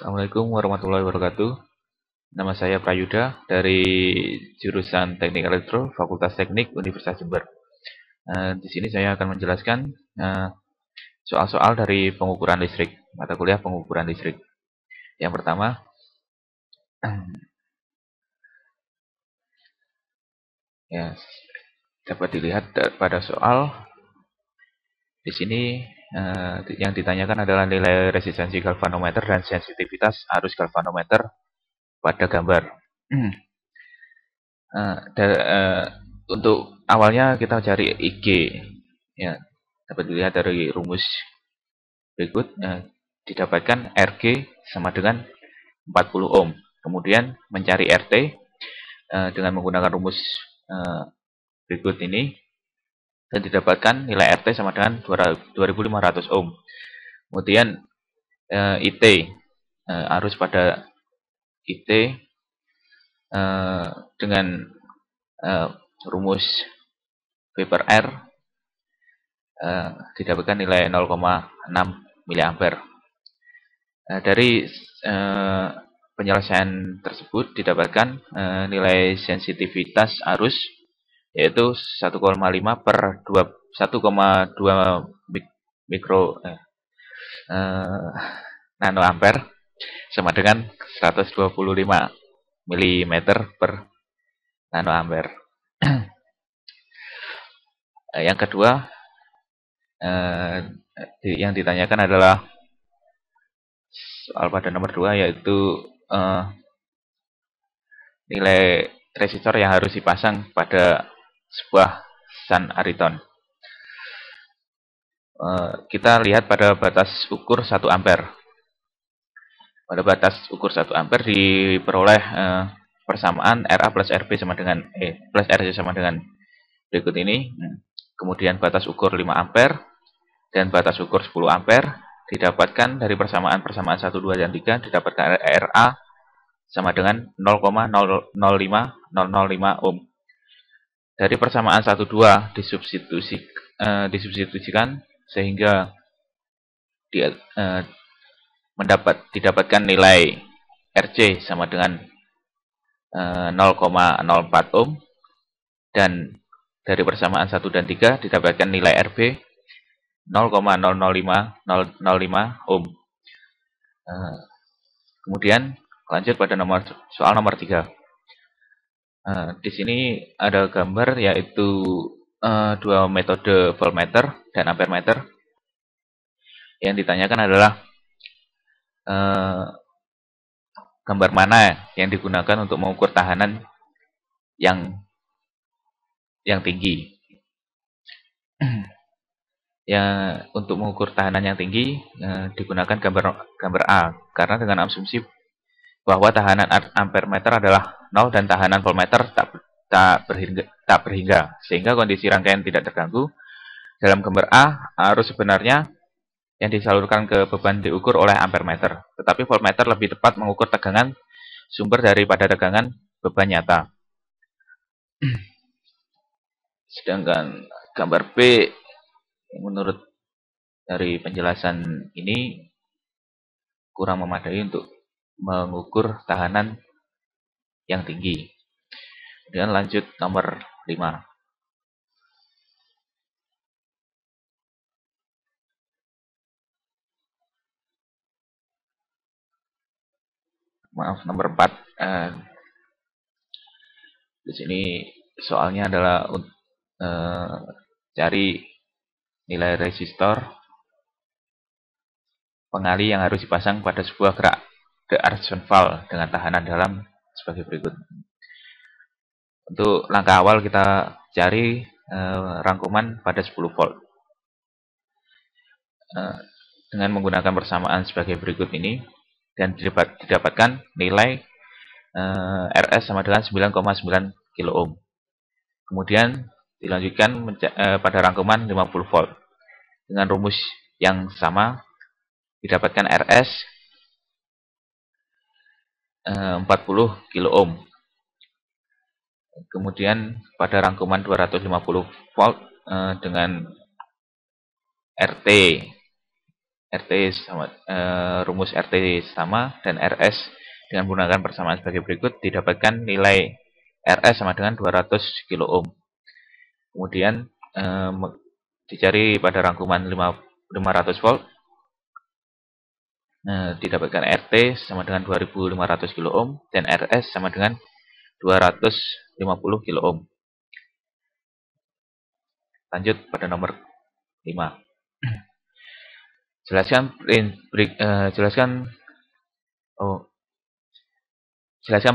Assalamualaikum warahmatullahi wabarakatuh. Nama saya Prayuda dari jurusan Teknik Elektro, Fakultas Teknik Universitas Jember. Di sini saya akan menjelaskan soal-soal dari pengukuran listrik, mata kuliah pengukuran listrik. Yang pertama, ya dapat dilihat pada soal di sini yang ditanyakan adalah nilai resistensi galvanometer dan sensitivitas arus galvanometer pada gambar. Untuk awalnya kita cari IG, ya dapat dilihat dari rumus berikut. Didapatkan RG sama dengan 40 ohm. Kemudian mencari RT dengan menggunakan rumus berikut ini, dan didapatkan nilai RT sama dengan 2500 ohm. Kemudian IT, arus pada IT dengan rumus V per R didapatkan nilai 0,6 mA. Dari penyelesaian tersebut didapatkan nilai sensitivitas arus yaitu 1,5 per 1,2 mikro nanoampere sama dengan 125 mm per nanoampere. Yang kedua, yang ditanyakan adalah soal pada nomor 2, yaitu nilai resistor yang harus dipasang pada sebuah Sun Ariton. Kita lihat pada batas ukur 1 ampere. Pada batas ukur 1 ampere diperoleh persamaan RA plus RB sama dengan plus RC sama dengan berikut ini. Kemudian batas ukur 5 ampere dan batas ukur 10 ampere didapatkan dari persamaan 1, 2, dan 3 didapatkan RA sama dengan 0,005 ohm. Dari persamaan 1, 2 disubstitusikan sehingga didapatkan nilai RC sama dengan 0,04 ohm, dan dari persamaan 1 dan 3 didapatkan nilai RB 0,005 ohm. Kemudian lanjut pada soal nomor 3. Di sini ada gambar, yaitu dua metode voltmeter dan ampermeter. Yang ditanyakan adalah gambar mana yang digunakan untuk mengukur tahanan yang tinggi. Untuk mengukur tahanan yang tinggi digunakan gambar A, karena dengan asumsi bahwa tahanan ampermeter adalah 0 dan tahanan voltmeter tak berhingga, sehingga kondisi rangkaian tidak terganggu. Dalam gambar A, arus sebenarnya yang disalurkan ke beban diukur oleh ampermeter, tetapi voltmeter lebih tepat mengukur tegangan sumber daripada tegangan beban nyata. Sedangkan gambar B, menurut dari penjelasan ini, kurang memadai untuk mengukur tahanan yang tinggi. Kemudian lanjut nomor 5. Maaf, nomor 4. Di sini soalnya adalah cari nilai resistor pengali yang harus dipasang pada sebuah gerak de Argentval dengan tahanan dalam sebagai berikut. Untuk langkah awal kita cari rangkuman pada 10 volt. Dengan menggunakan persamaan sebagai berikut ini, dan didapatkan nilai RS sama dengan 9,9 kilo ohm. Kemudian dilanjutkan pada rangkuman 50 volt. Dengan rumus yang sama didapatkan RS 40 kilo ohm. Kemudian pada rangkuman 250 volt dengan RT RT sama rumus RT sama dan RS dengan menggunakan persamaan sebagai berikut, didapatkan nilai RS sama dengan 200 kilo ohm. Kemudian dicari pada rangkuman 500 volt, didapatkan RT sama dengan 2500 kilo ohm dan RS sama dengan 250 kilo ohm. Lanjut pada nomor 5. Jelaskan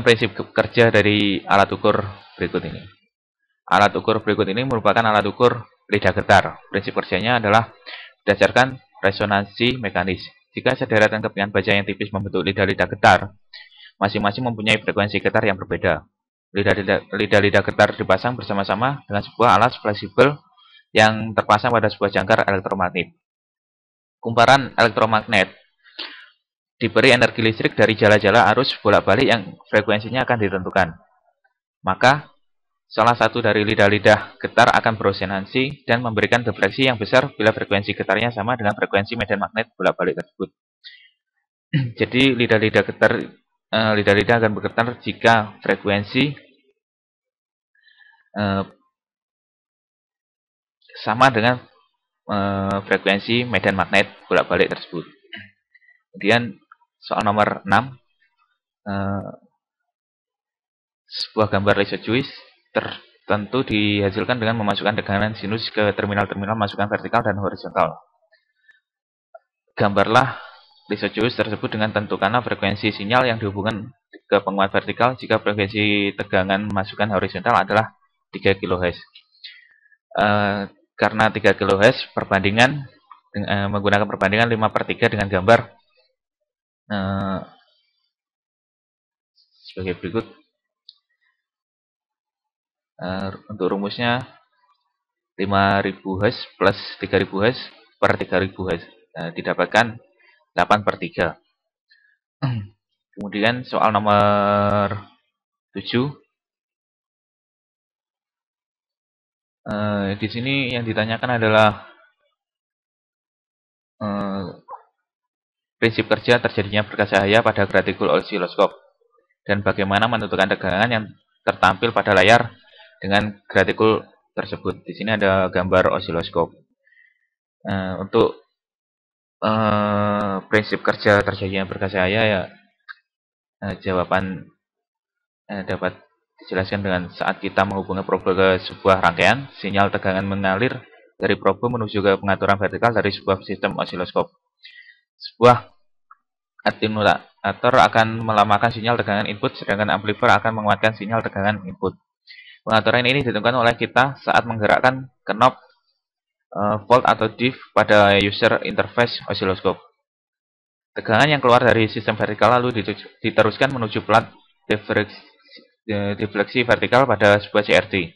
prinsip kerja dari alat ukur berikut ini. Alat ukur berikut ini merupakan alat ukur lidah getar. Prinsip kerjanya adalah berdasarkan resonansi mekanis. Jika sederetan kepingan baja yang tipis membentuk lidah-lidah getar, masing-masing mempunyai frekuensi getar yang berbeda. Lidah-lidah getar dipasang bersama-sama dengan sebuah alat fleksibel yang terpasang pada sebuah jangkar elektromagnet. Kumparan elektromagnet diberi energi listrik dari jala-jala arus bolak-balik yang frekuensinya akan ditentukan. Maka, salah satu dari lidah-lidah getar akan beresonansi dan memberikan defleksi yang besar bila frekuensi getarnya sama dengan frekuensi medan magnet bolak-balik tersebut. Jadi, lidah-lidah akan bergetar jika frekuensi sama dengan frekuensi medan magnet bolak-balik tersebut. Kemudian soal nomor 6, sebuah gambar lysojuice tertentu dihasilkan dengan memasukkan tegangan sinus ke terminal-terminal masukan vertikal dan horizontal. Gambarlah lysojuice tersebut dengan tentukanlah frekuensi sinyal yang dihubungkan ke penguat vertikal jika frekuensi tegangan masukan horizontal adalah 3 kHz. Karena 3 kHz menggunakan perbandingan 5/3 dengan gambar sebagai berikut. Untuk rumusnya 5000 Hz plus 3000 Hz per 3000 Hz, didapatkan 8/3. Kemudian soal nomor 7, di sini yang ditanyakan adalah prinsip kerja terjadinya berkas cahaya pada gratikul osiloskop dan bagaimana menentukan tegangan yang tertampil pada layar dengan gratikul tersebut. Di sini ada gambar osiloskop. Untuk prinsip kerja terjadinya berkas cahaya ya, jawaban dapat dijelaskan dengan saat kita menghubungi probe ke sebuah rangkaian, sinyal tegangan mengalir dari probe menuju ke pengaturan vertikal dari sebuah sistem osiloskop. Sebuah attenuator akan melamakan sinyal tegangan input, sedangkan amplifier akan menguatkan sinyal tegangan input. Pengaturan ini ditentukan oleh kita saat menggerakkan knob volt atau diff pada user interface osiloskop. Tegangan yang keluar dari sistem vertikal lalu diteruskan menuju plat defleksi vertikal pada sebuah CRT.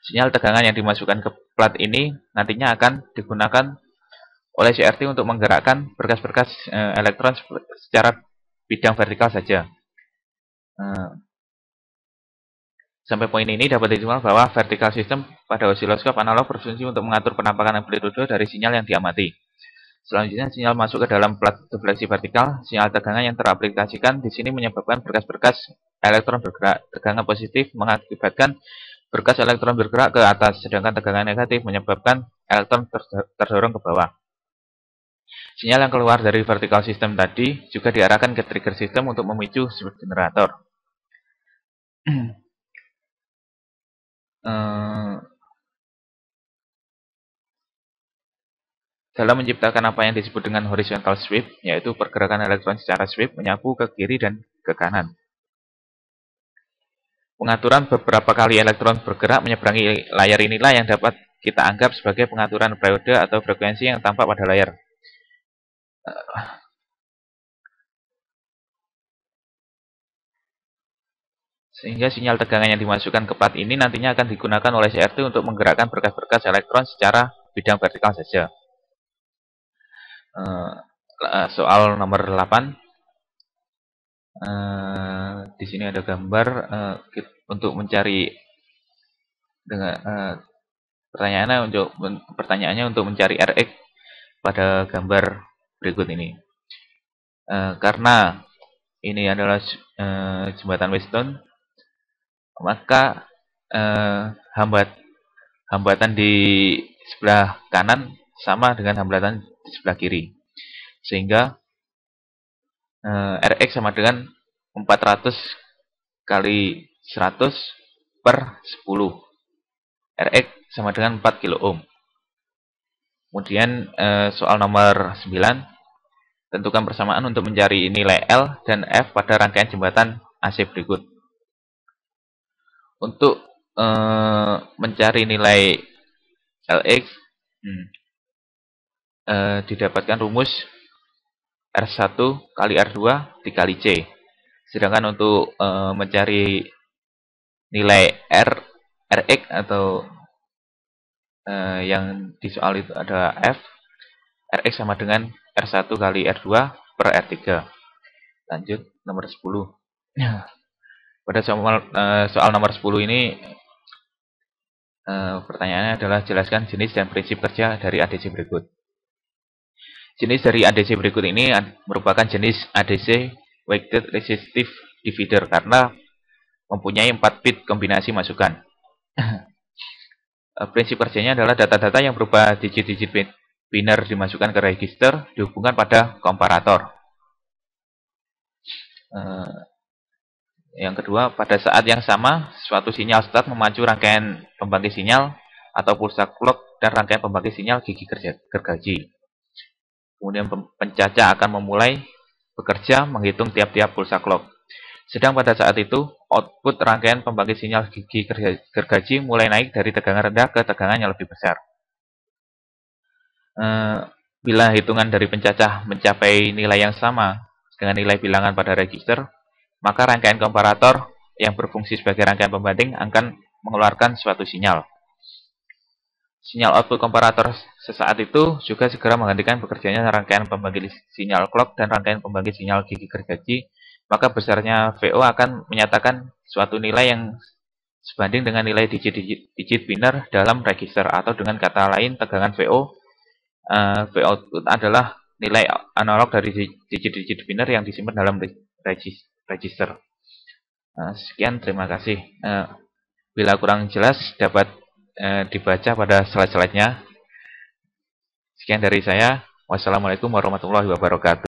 Sinyal tegangan yang dimasukkan ke plat ini nantinya akan digunakan oleh CRT untuk menggerakkan berkas-berkas elektron secara bidang vertikal saja. Sampai poin ini dapat disimpulkan bahwa vertikal system pada osiloskop analog berfungsi untuk mengatur penampakan amplitude dari sinyal yang diamati. Selanjutnya, sinyal masuk ke dalam plat defleksi vertikal. Sinyal tegangan yang teraplikasikan di sini menyebabkan berkas-berkas elektron bergerak. Tegangan positif mengakibatkan berkas elektron bergerak ke atas, sedangkan tegangan negatif menyebabkan elektron terdorong ke bawah. Sinyal yang keluar dari vertikal system tadi juga diarahkan ke trigger system untuk memicu switch generator. Dalam menciptakan apa yang disebut dengan horizontal sweep, yaitu pergerakan elektron secara sweep menyapu ke kiri dan ke kanan. Pengaturan beberapa kali elektron bergerak menyeberangi layar inilah yang dapat kita anggap sebagai pengaturan periode atau frekuensi yang tampak pada layar. Sehingga sinyal tegangan yang dimasukkan ke plat ini nantinya akan digunakan oleh CRT untuk menggerakkan berkas-berkas elektron secara bidang vertikal saja. Soal nomor 8. Di sini ada gambar untuk mencari pertanyaannya untuk mencari Rx pada gambar berikut ini. Karena ini adalah jembatan Weston, maka hambatan di sebelah kanan sama dengan hambatan di sebelah kiri, sehingga Rx sama dengan 400 kali 100 per 10. Rx sama dengan 4 kilo ohm. Kemudian soal nomor 9, tentukan persamaan untuk mencari nilai L dan F pada rangkaian jembatan AC berikut. Untuk mencari nilai Lx, didapatkan rumus R1 kali R2 dikali C. Sedangkan untuk mencari nilai Rx atau yang di soal itu ada F, Rx sama dengan R1 kali R2 per R3. Lanjut nomor 10. Pada soal nomor 10 ini pertanyaannya adalah jelaskan jenis dan prinsip kerja dari ADC berikut. Jenis dari ADC berikut ini merupakan jenis ADC Weighted Resistive Divider karena mempunyai 4 bit kombinasi masukan. Prinsip kerjanya adalah data-data yang berupa digit-digit biner dimasukkan ke register dihubungkan pada komparator. Yang kedua, pada saat yang sama, suatu sinyal start memacu rangkaian pembangkit sinyal atau pulsa clock dan rangkaian pembangkit sinyal gigi gergaji. Kemudian pencacah akan memulai bekerja menghitung tiap-tiap pulsa clock. Sedang pada saat itu, output rangkaian pembangkit sinyal gigi gergaji mulai naik dari tegangan rendah ke tegangan yang lebih besar. Bila hitungan dari pencacah mencapai nilai yang sama dengan nilai bilangan pada register, maka rangkaian komparator yang berfungsi sebagai rangkaian pembanding akan mengeluarkan suatu sinyal. Sinyal output komparator sesaat itu juga segera menggantikan bekerjanya rangkaian pembangkit sinyal clock dan rangkaian pembangkit sinyal gigi gergaji, maka besarnya VO akan menyatakan suatu nilai yang sebanding dengan nilai digit biner dalam register, atau dengan kata lain tegangan VO output adalah nilai analog dari digit-digit biner yang disimpan dalam register. Sekian, terima kasih. Bila kurang jelas dapat dibaca pada slide-slide-nya. Sekian dari saya. Wassalamualaikum warahmatullahi wabarakatuh.